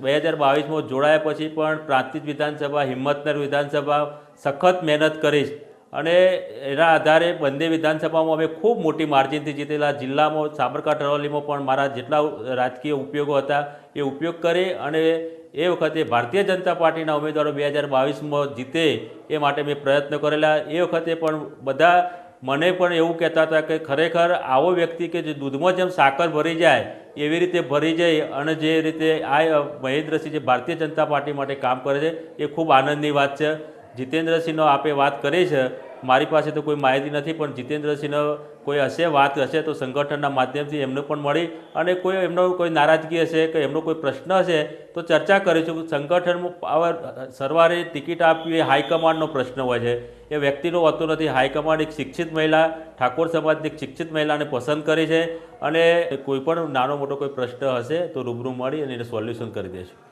2022માં જોડાયા પછી પણ પ્રાંતિજ વિધાનસભા, હિંમતનગર વિધાનસભા સખત મહેનત કરીશ અને એના આધારે બંને વિધાનસભામાં અમે ખૂબ મોટી માર્જિનથી જીતેલા. જિલ્લામાં સાબરકાંઠા અરવલ્લીમાં પણ મારા જેટલા રાજકીય ઉપયોગો હતા એ ઉપયોગ કરી અને એ વખતે ભારતીય જનતા પાર્ટીના ઉમેદવારો 2022માં જીતે એ માટે મેં પ્રયત્ન કરેલા. એ વખતે પણ બધા મને પણ એવું કહેતા હતા કે ખરેખર આવો વ્યક્તિ કે જે દૂધમાં જેમ સાકર ભરી જાય એવી રીતે ભરી જાય અને જે રીતે આ મહેન્દ્રસિંહ જે ભારતીય જનતા પાર્ટી માટે કામ કરે છે એ ખૂબ આનંદની વાત છે. જીતેન્દ્રસિંહનો આપે વાત કરી છે, મારી પાસે તો કોઈ માહિતી નથી, પણ જીતેન્દ્રસિંહનો કોઈ હશે, વાત હશે તો સંગઠનના માધ્યમથી એમને પણ મળી અને કોઈ એમનો કોઈ નારાજગી હશે કે એમનો કોઈ પ્રશ્ન હશે તો ચર્ચા કરીશું. સંગઠનમાં સરવારે ટિકિટ આપવી એ હાઈકમાન્ડનો પ્રશ્ન હોય છે, એ વ્યક્તિનો હોતો નથી. હાઈકમાન્ડ એક શિક્ષિત મહિલા, ઠાકોર સમાજની એક શિક્ષિત મહિલાને પસંદ કરી છે અને કોઈ પણ નાનો મોટો કોઈ પ્રશ્ન હશે તો રૂબરૂ મળી અને એને સોલ્યુશન કરી દેશું.